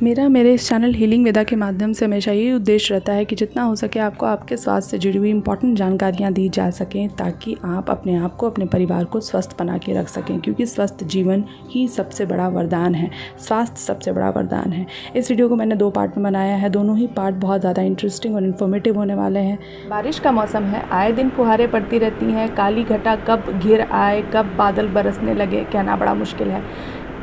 मेरे इस channel healing वेदा के माध्यम से हमेशा यही उद्देश्य रहता है कि जितना हो सके आपको आपके स्वास्थ्य से जुड़ी हुई इंपॉर्टेंट जानकारियाँ दी जा सकें, ताकि आप अपने आप को, अपने परिवार को स्वस्थ बना के रख सकें, क्योंकि स्वस्थ जीवन ही सबसे बड़ा वरदान है। स्वास्थ्य सबसे बड़ा वरदान है। इस वीडियो को मैंने 2 पार्ट में बनाया है। दोनों ही पार्ट बहुत ज़्यादा इंटरेस्टिंग और इन्फॉर्मेटिव होने वाले हैं। बारिश का मौसम है, आए दिन फुहारें पड़ती रहती हैं। काली घटा कब घिर आए, कब बादल बरसने लगे, कहना बड़ा मुश्किल है।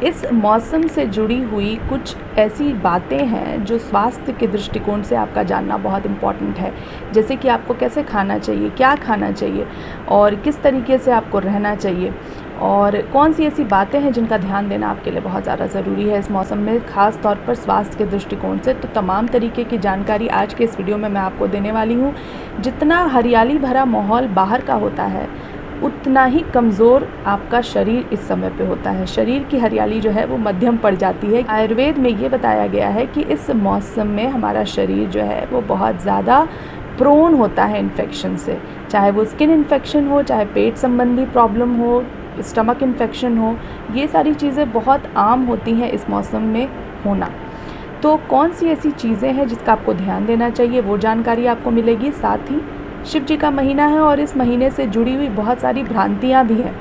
इस मौसम से जुड़ी हुई कुछ ऐसी बातें हैं जो स्वास्थ्य के दृष्टिकोण से आपका जानना बहुत इम्पॉर्टेंट है। जैसे कि आपको कैसे खाना चाहिए, क्या खाना चाहिए और किस तरीके से आपको रहना चाहिए, और कौन सी ऐसी बातें हैं जिनका ध्यान देना आपके लिए बहुत ज़्यादा ज़रूरी है इस मौसम में, ख़ास तौर पर स्वास्थ्य के दृष्टिकोण से। तो तमाम तरीके की जानकारी आज के इस वीडियो में मैं आपको देने वाली हूँ। जितना हरियाली भरा माहौल बाहर का होता है, उतना ही कमज़ोर आपका शरीर इस समय पे होता है। शरीर की हरियाली जो है वो मध्यम पड़ जाती है। आयुर्वेद में ये बताया गया है कि इस मौसम में हमारा शरीर जो है वो बहुत ज़्यादा प्रोन होता है इन्फेक्शन से, चाहे वो स्किन इन्फेक्शन हो, चाहे पेट संबंधी प्रॉब्लम हो, स्टमक इन्फेक्शन हो। ये सारी चीज़ें बहुत आम होती हैं इस मौसम में होना। तो कौन सी ऐसी चीज़ें हैं जिसका आपको ध्यान देना चाहिए, वो जानकारी आपको मिलेगी। साथ ही शिव जी का महीना है और इस महीने से जुड़ी हुई बहुत सारी भ्रांतियाँ भी हैं,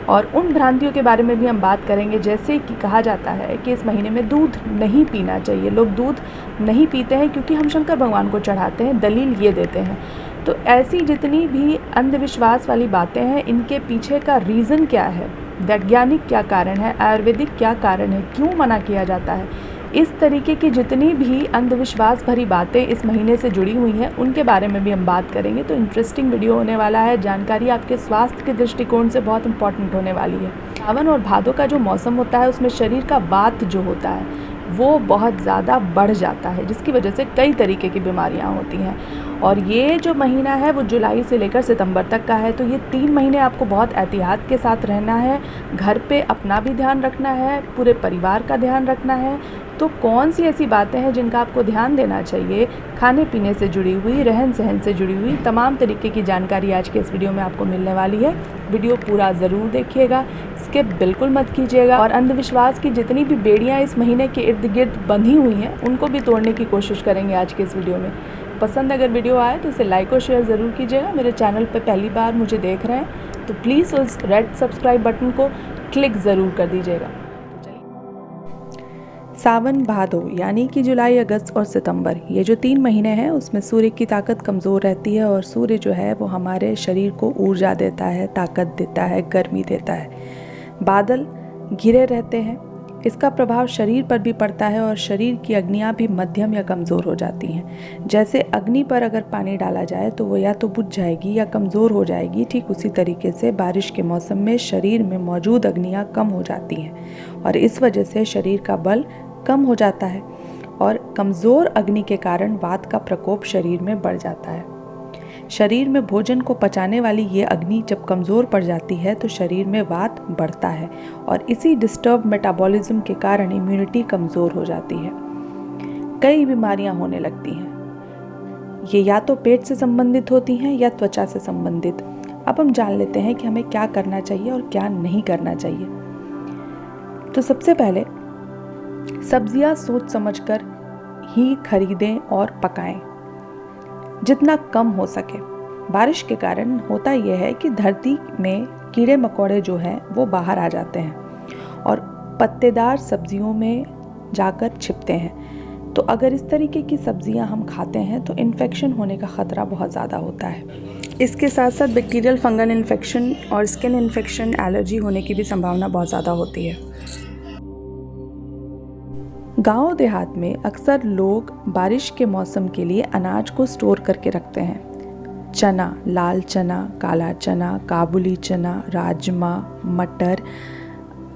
और उन भ्रांतियों के बारे में भी हम बात करेंगे। जैसे कि कहा जाता है कि इस महीने में दूध नहीं पीना चाहिए। लोग दूध नहीं पीते हैं क्योंकि हम शंकर भगवान को चढ़ाते हैं, दलील ये देते हैं। तो ऐसी जितनी भी अंधविश्वास वाली बातें हैं, इनके पीछे का रीज़न क्या है, वैज्ञानिक क्या कारण है, आयुर्वेदिक क्या कारण है, क्यों मना किया जाता है, इस तरीके की जितनी भी अंधविश्वास भरी बातें इस महीने से जुड़ी हुई हैं, उनके बारे में भी हम बात करेंगे। तो इंटरेस्टिंग वीडियो होने वाला है। जानकारी आपके स्वास्थ्य के दृष्टिकोण से बहुत इंपॉर्टेंट होने वाली है। सावन और भादों का जो मौसम होता है, उसमें शरीर का वात जो होता है वो बहुत ज़्यादा बढ़ जाता है, जिसकी वजह से कई तरीके की बीमारियां होती हैं। और ये जो महीना है वो जुलाई से लेकर सितंबर तक का है। तो ये 3 महीने आपको बहुत एहतियात के साथ रहना है। घर पे अपना भी ध्यान रखना है, पूरे परिवार का ध्यान रखना है। तो कौन सी ऐसी बातें हैं जिनका आपको ध्यान देना चाहिए, खाने पीने से जुड़ी हुई, रहन सहन से जुड़ी हुई तमाम तरीके की जानकारी आज के इस वीडियो में आपको मिलने वाली है। वीडियो पूरा ज़रूर देखिएगा, स्किप बिल्कुल मत कीजिएगा। और अंधविश्वास की जितनी भी बेड़ियाँ इस महीने के इर्द गिर्द बंधी हुई हैं, उनको भी तोड़ने की कोशिश करेंगे आज के इस वीडियो में। पसंद अगर वीडियो आए तो इसे लाइक और शेयर ज़रूर कीजिएगा। मेरे चैनल पर पहली बार मुझे देख रहे हैं तो प्लीज़ उस रेड सब्सक्राइब बटन को क्लिक ज़रूर कर दीजिएगा। सावन भादो यानी कि जुलाई, अगस्त और सितंबर, ये जो 3 महीने हैं उसमें सूर्य की ताकत कमज़ोर रहती है। और सूर्य जो है वो हमारे शरीर को ऊर्जा देता है, ताकत देता है, गर्मी देता है। बादल घिरे रहते हैं, इसका प्रभाव शरीर पर भी पड़ता है और शरीर की अग्नियाँ भी मध्यम या कमज़ोर हो जाती हैं। जैसे अग्नि पर अगर पानी डाला जाए तो वो या तो बुझ जाएगी या कमज़ोर हो जाएगी, ठीक उसी तरीके से बारिश के मौसम में शरीर में मौजूद अग्नियाँ कम हो जाती हैं और इस वजह से शरीर का बल कम हो जाता है और कमज़ोर अग्नि के कारण वात का प्रकोप शरीर में बढ़ जाता है। शरीर में भोजन को पचाने वाली ये अग्नि जब कमज़ोर पड़ जाती है तो शरीर में वात बढ़ता है और इसी डिस्टर्ब मेटाबॉलिज्म के कारण इम्यूनिटी कमज़ोर हो जाती है। कई बीमारियां होने लगती हैं। ये या तो पेट से संबंधित होती हैं या त्वचा से संबंधित। अब हम जान लेते हैं कि हमें क्या करना चाहिए और क्या नहीं करना चाहिए। तो सबसे पहले सब्जियां सोच समझकर ही खरीदें और पकाएं, जितना कम हो सके। बारिश के कारण होता यह है कि धरती में कीड़े मकोड़े जो हैं वो बाहर आ जाते हैं और पत्तेदार सब्जियों में जाकर छिपते हैं। तो अगर इस तरीके की सब्जियां हम खाते हैं तो इन्फेक्शन होने का ख़तरा बहुत ज़्यादा होता है। इसके साथ साथ बैक्टीरियल फंगल इन्फेक्शन और स्किन इन्फेक्शन, एलर्जी होने की भी संभावना बहुत ज़्यादा होती है। गांव देहात में अक्सर लोग बारिश के मौसम के लिए अनाज को स्टोर करके रखते हैं। चना, लाल चना, काला चना, काबुली चना, राजमा, मटर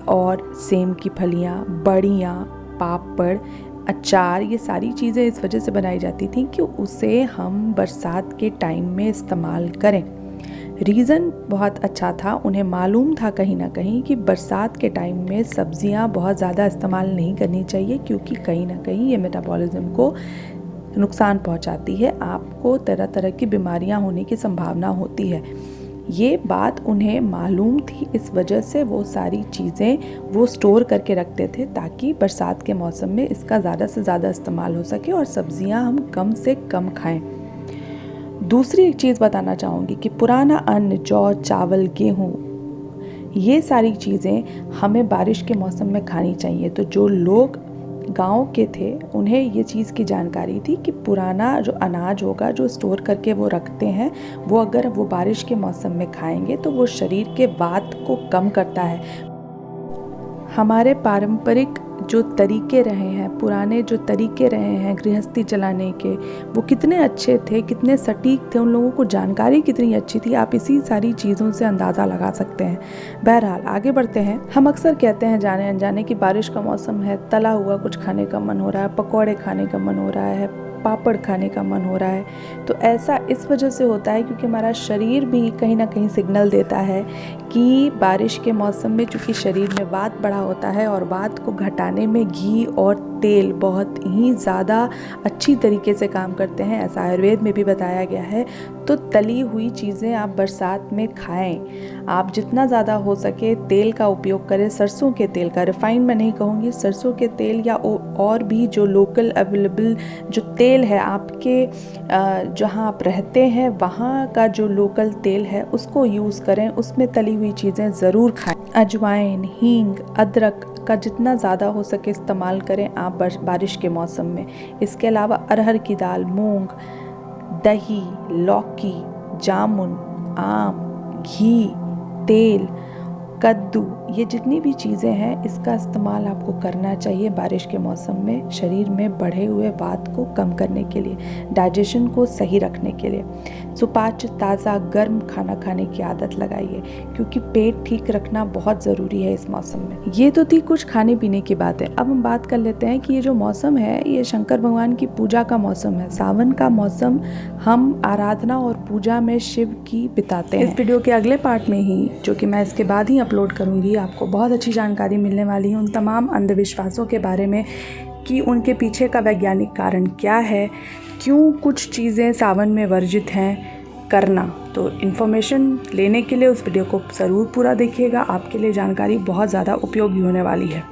और सेम की फलियां, बड़ियां, पापड़, अचार, ये सारी चीज़ें इस वजह से बनाई जाती थी कि उसे हम बरसात के टाइम में इस्तेमाल करें। रीज़न बहुत अच्छा था, उन्हें मालूम था कहीं ना कहीं कि बरसात के टाइम में सब्जियां बहुत ज़्यादा इस्तेमाल नहीं करनी चाहिए, क्योंकि कहीं ना कहीं ये मेटाबॉलिज्म को नुकसान पहुंचाती है। आपको तरह तरह की बीमारियां होने की संभावना होती है। ये बात उन्हें मालूम थी, इस वजह से वो सारी चीज़ें वो स्टोर करके रखते थे ताकि बरसात के मौसम में इसका ज़्यादा से ज़्यादा इस्तेमाल हो सके और सब्जियां हम कम से कम खाएं। दूसरी एक चीज़ बताना चाहूँगी कि पुराना अन्न, जौ, चावल, गेहूँ, ये सारी चीज़ें हमें बारिश के मौसम में खानी चाहिए। तो जो लोग गांव के थे उन्हें ये चीज़ की जानकारी थी कि पुराना जो अनाज होगा जो स्टोर करके वो रखते हैं, वो अगर वो बारिश के मौसम में खाएंगे तो वो शरीर के वात को कम करता है। हमारे पारंपरिक जो तरीके रहे हैं, पुराने जो तरीके रहे हैं गृहस्थी चलाने के, वो कितने अच्छे थे, कितने सटीक थे, उन लोगों को जानकारी कितनी अच्छी थी, आप इसी सारी चीज़ों से अंदाज़ा लगा सकते हैं। बहरहाल आगे बढ़ते हैं। हम अक्सर कहते हैं जाने अनजाने कि बारिश का मौसम है, तला हुआ कुछ खाने का मन हो रहा है, पकौड़े खाने का मन हो रहा है, पापड़ खाने का मन हो रहा है। तो ऐसा इस वजह से होता है क्योंकि हमारा शरीर भी कहीं ना कहीं सिग्नल देता है कि बारिश के मौसम में चूँकि शरीर में वात बढ़ा होता है और वात को घटाने में घी और तेल बहुत ही ज़्यादा अच्छी तरीके से काम करते हैं, ऐसा आयुर्वेद में भी बताया गया है। तो तली हुई चीज़ें आप बरसात में खाएं। आप जितना ज़्यादा हो सके तेल का उपयोग करें, सरसों के तेल का, रिफाइंड मैं नहीं कहूँगी, सरसों के तेल या और भी जो लोकल अवेलेबल जो तेल है आपके जहाँ आप रहते हैं वहाँ का जो लोकल तेल है उसको यूज़ करें, उसमें तली हुई चीज़ें ज़रूर खाएं। अजवाइन, हींग, अदरक का जितना ज़्यादा हो सके इस्तेमाल करें आप बारिश के मौसम में। इसके अलावा अरहर की दाल, मूंग, दही, लौकी, जामुन, आम, घी, तेल, कद्दू, ये जितनी भी चीज़ें हैं इसका इस्तेमाल आपको करना चाहिए बारिश के मौसम में, शरीर में बढ़े हुए वात को कम करने के लिए, डाइजेशन को सही रखने के लिए। सुपाच्य, ताज़ा, गर्म खाना खाने की आदत लगाइए क्योंकि पेट ठीक रखना बहुत ज़रूरी है इस मौसम में। ये तो थी कुछ खाने पीने की बातें। अब हम बात कर लेते हैं कि ये जो मौसम है ये शंकर भगवान की पूजा का मौसम है। सावन का मौसम हम आराधना और पूजा में शिव की बिताते हैं। इस वीडियो के अगले पार्ट में ही, जो कि मैं इसके बाद ही अपलोड करूँगी, आपको बहुत अच्छी जानकारी मिलने वाली है उन तमाम अंधविश्वासों के बारे में कि उनके पीछे का वैज्ञानिक कारण क्या है, क्यों कुछ चीज़ें सावन में वर्जित हैं करना। तो इन्फॉर्मेशन लेने के लिए उस वीडियो को ज़रूर पूरा देखिएगा, आपके लिए जानकारी बहुत ज़्यादा उपयोगी होने वाली है।